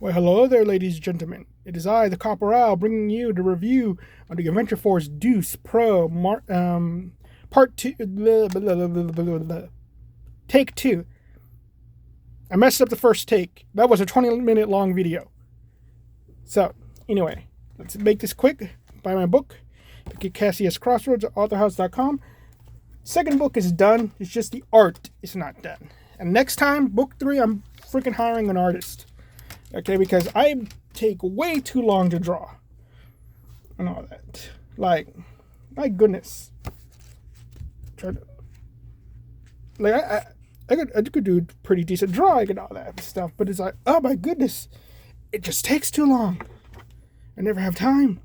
Well, hello there, ladies and gentlemen. It is I, the Corporal, bringing you the review on the Adventure Force Duece Pro Part 2. Take 2. I messed up the first take. That was a 20-minute long video. So, anyway, let's make this quick. Buy my book. Pick Cassius Crossroads at authorhouse.com. Second book is done. It's just the art is not done. And next time, book 3, I'm freaking hiring an artist. Okay, because I take way too long to draw. And all that. Like, my goodness. Try to... Like, I could do a pretty decent drawing and all that stuff. But it's like, oh my goodness. It just takes too long. I never have time.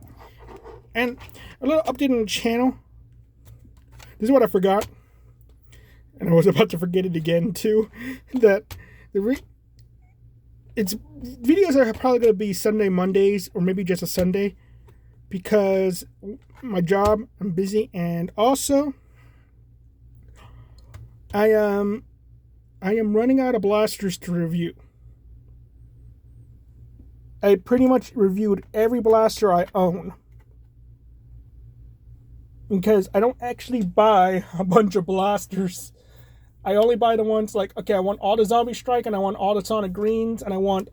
And a little update on the channel. This is what I forgot. And I was about to forget it again, too. That it's videos are probably going to be Sunday, Mondays, or maybe just a Sunday. Because my job, I'm busy. And also, I am running out of blasters to review. I pretty much reviewed every blaster I own. Because I don't actually buy a bunch of blasters. I only buy the ones like, okay, I want all the Zombie Strike, and I want all the Sonic Greens, and I want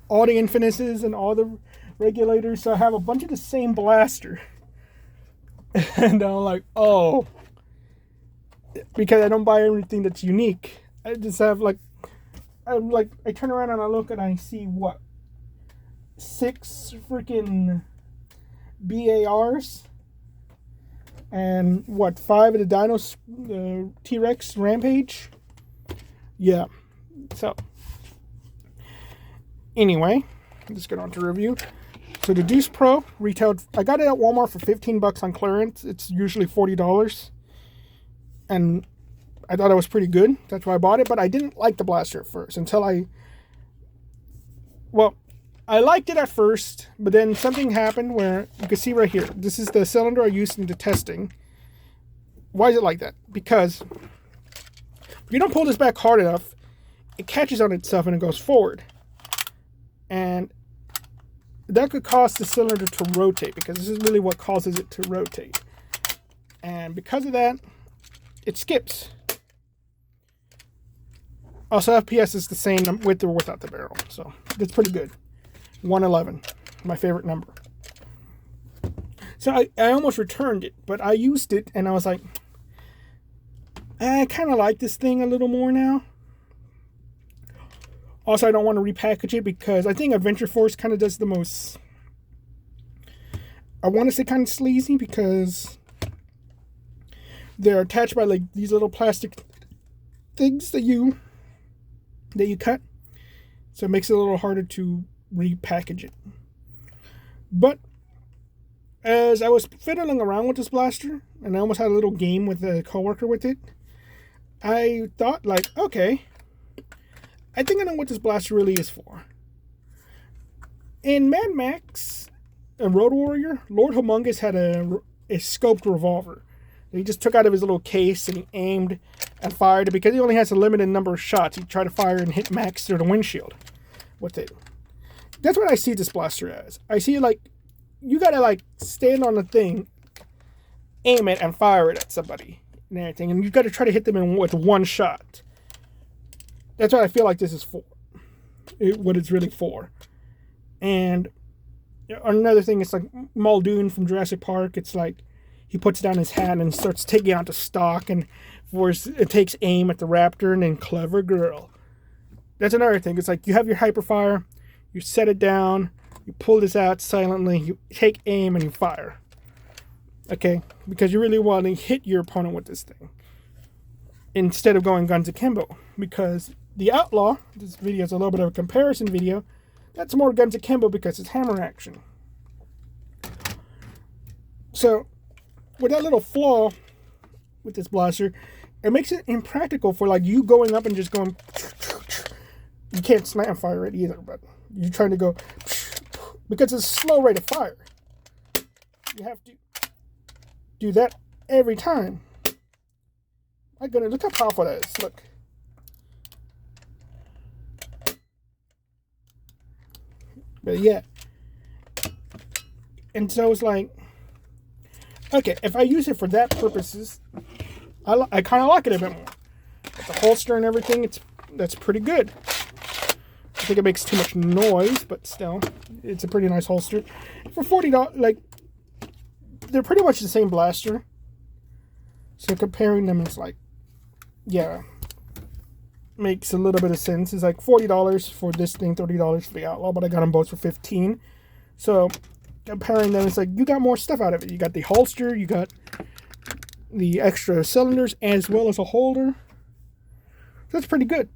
all the Infinises and all the Regulators. So I have a bunch of the same blaster. And I'm like, oh. Because I don't buy everything that's unique. I just have I turn around and I look and I see what? 6 freaking BARs. And what, 5 of the Dinos, the T-Rex Rampage? Yeah. So, anyway, let's get on to review. So the Duece Pro retailed, I got it at Walmart for $15 on clearance. It's usually $40. And I thought it was pretty good. That's why I bought it. But I didn't like the blaster at first until I liked it at first, but then something happened where you can see right here. This is the cylinder I used in the testing. Why is it like that? Because if you don't pull this back hard enough, it catches on itself and it goes forward. And that could cause the cylinder to rotate, because this is really what causes it to rotate. And because of that, it skips. Also, FPS is the same with or without the barrel, so that's pretty good. 111, my favorite number. So I almost returned it, but I used it and I was like, I kind of like this thing a little more now. Also, I don't want to repackage it because I think Adventure Force kind of does the most, I want to say kind of sleazy, because they're attached by like these little plastic things that you cut. So it makes it a little harder to repackage it. But as I was fiddling around with this blaster, and I almost had a little game with a coworker with it, I thought like, okay, I think I know what this blaster really is for. In Mad Max and Road Warrior, Lord Humongous had a scoped revolver. He just took out of his little case and he aimed and fired it. Because he only has a limited number of shots, he tried to fire and hit max through the windshield with it. That's what I see this blaster as. I see like, you gotta like stand on the thing, aim it, and fire it at somebody and everything. And you gotta try to hit them with one shot. That's what I feel like this is for. What it's really for. And another thing, it's like Muldoon from Jurassic Park. It's like, he puts down his hat and starts taking out the stock, and it takes aim at the raptor, and then clever girl. That's another thing. It's like you have your hyperfire, you set it down, you pull this out silently, you take aim, and you fire. Okay? Because you really want to hit your opponent with this thing. Instead of going guns akimbo. Because the Outlaw, this video is a little bit of a comparison video, that's more guns akimbo because it's hammer action. So, with that little flaw with this blaster, it makes it impractical for like you going up and just going. You can't slam fire it either, but you're trying to go because it's a slow rate of fire. You have to do that every time. My goodness, look how powerful that is. Look. But yeah. And so it's like, okay, if I use it for that purposes, I kind of like it a bit more. But the holster and everything, that's pretty good. I think it makes too much noise, but still, it's a pretty nice holster. For $40, like, they're pretty much the same blaster. So comparing them is like, yeah, makes a little bit of sense. It's like $40 for this thing, $30 for the Outlaw, but I got them both for $15. So comparing them, it's like you got more stuff out of it. You got the holster, you got the extra cylinders, as well as a holder. So that's pretty good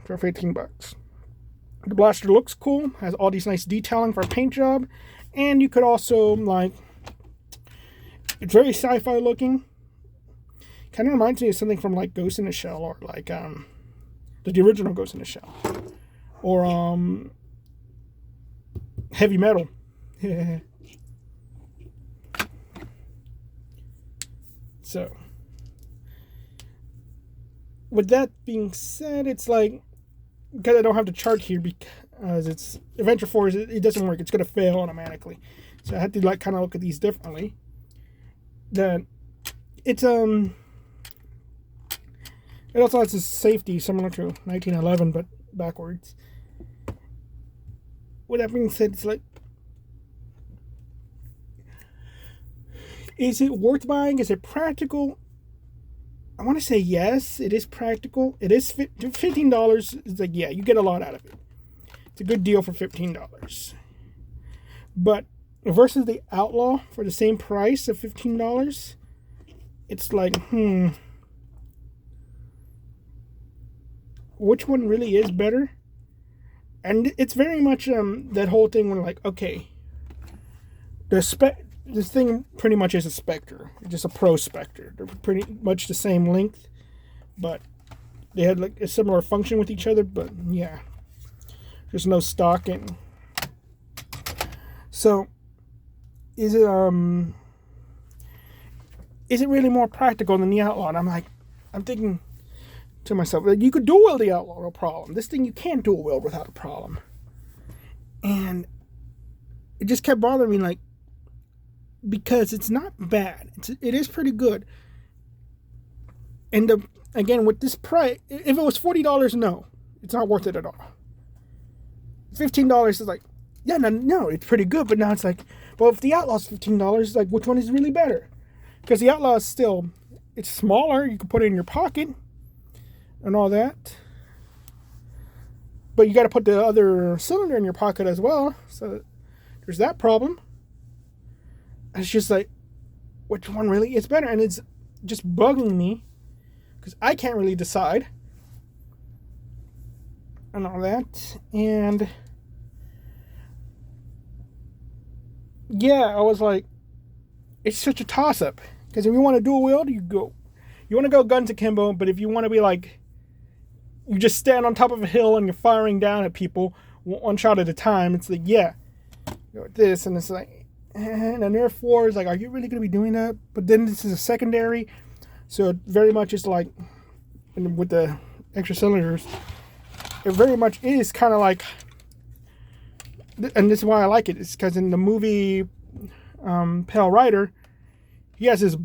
for $15. The blaster looks cool, has all these nice detailing for a paint job, and you could also, like, it's very sci-fi looking. Kind of reminds me of something from like Ghost in the Shell, or like the original Ghost in the Shell, or Heavy Metal. So, with that being said, it's like, because I don't have the chart here, because it's Adventure Force, it doesn't work. It's gonna fail automatically. So I had to like kind of look at these differently. That it's it also has a safety similar to 1911, but backwards. With that being said, it's like, is it worth buying? Is it practical? I want to say yes, it is practical. It is $15. It's like, yeah, you get a lot out of it. It's a good deal for $15. But versus the Outlaw for the same price of $15, it's like, which one really is better? And it's very much that whole thing when, like, okay, this thing pretty much is a Spectre, just a Pro Spectre. They're pretty much the same length, but they had like a similar function with each other. But yeah, there's no stock in. So is it really more practical than the Outlaw? And I'm thinking to myself, like, you could dual wield the Outlaw, no problem. This thing you can't dual wield without a problem. And it just kept bothering me, like, because it's not bad. It is pretty good. And again, with this price, if it was $40, no, it's not worth it at all. $15 is like, yeah, no, it's pretty good. But now it's like, well, if the Outlaw's $15, it's like, which one is really better? Because the Outlaw is still, it's smaller. You can put it in your pocket and all that. But you got to put the other cylinder in your pocket as well. So there's that problem. It's just like, which one really is better? And it's just bugging me because I can't really decide and all that. And yeah, I was like, it's such a toss-up. Because if you want to dual wield, you want to go guns akimbo. But if you want to be like, you just stand on top of a hill and you're firing down at people one shot at a time, it's like, yeah, go with this. And it's like, and an Air 4 is like, are you really going to be doing that? But then this is a secondary, so it very much is like, and with the extra cylinders, it very much is kind of like, and this is why I like it, is because in the movie Pale Rider, he has this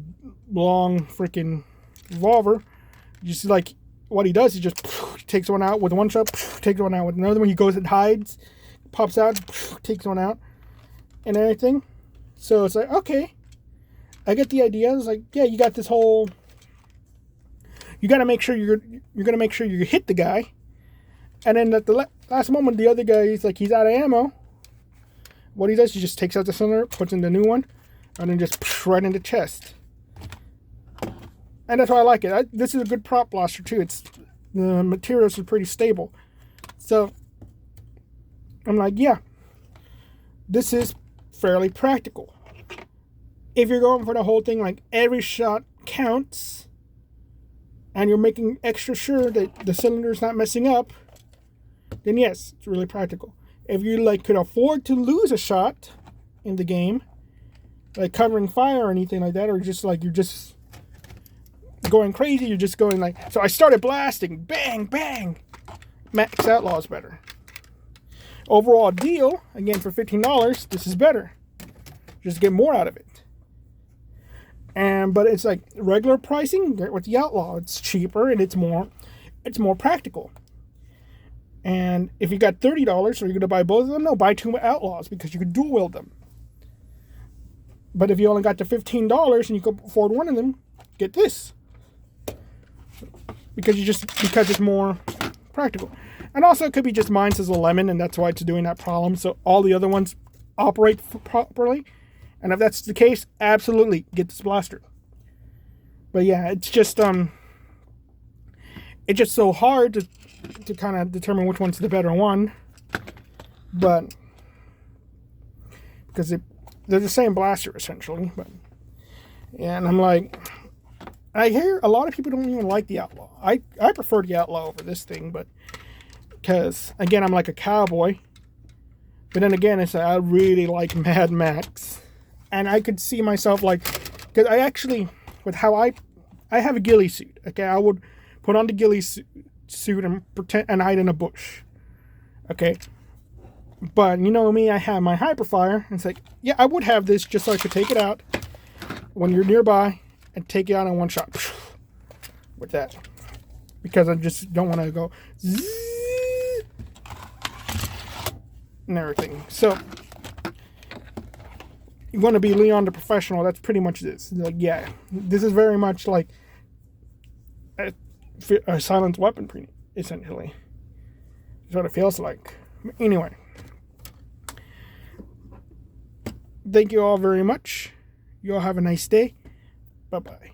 long freaking revolver. You see, like, what he does, he just takes one out with one shot, takes one out with another one. He goes and hides, pops out, takes one out, and everything. So it's like, okay, I get the idea. It's like, yeah, you got this whole, you got to make sure you're going to make sure you hit the guy. And then at the last moment, the other guy is like, he's out of ammo. What he does, he just takes out the cylinder, puts in the new one, and then just right in the chest. And that's why I like it. This is a good prop blaster too. The materials are pretty stable. So I'm like, yeah, this is fairly practical. If you're going for the whole thing, like every shot counts, and you're making extra sure that the cylinder's not messing up, then yes, it's really practical. If you like could afford to lose a shot in the game, like covering fire or anything like that, or just like you're just going crazy, you're just going like, so I started blasting, bang, bang. Max Outlaw is better. overall deal, again, for $15, this is better. Just get more out of it. But it's like regular pricing with the Outlaw. It's cheaper and it's more practical. And if you got $30, are you going to buy both of them? No, buy 2 Outlaws because you can dual wield them. But if you only got the $15 and you can afford one of them, get this. Because it's more practical. And also it could be just mine says a lemon and that's why it's doing that problem. So all the other ones operate properly. And if that's the case, absolutely get this blaster. But yeah, it's just so hard to kind of determine which one's the better one. But because they're the same blaster essentially. But and I'm like, I hear a lot of people don't even like the Outlaw. I prefer the Outlaw over this thing, but because again I'm like a cowboy. But then again, I really like Mad Max. And I could see myself like, because I actually, with how I have a ghillie suit. Okay, I would put on the ghillie suit and pretend and hide in a bush. Okay, but you know me, I have my hyperfire. And it's like, yeah, I would have this just so I could take it out when you're nearby and take it out in one shot with that, because I just don't want to go zzz and everything. So. You want to be Leon the Professional, that's pretty much this. Like, yeah, this is very much like a silenced weapon, essentially. That's what it feels like. Anyway, thank you all very much. You all have a nice day. Bye-bye.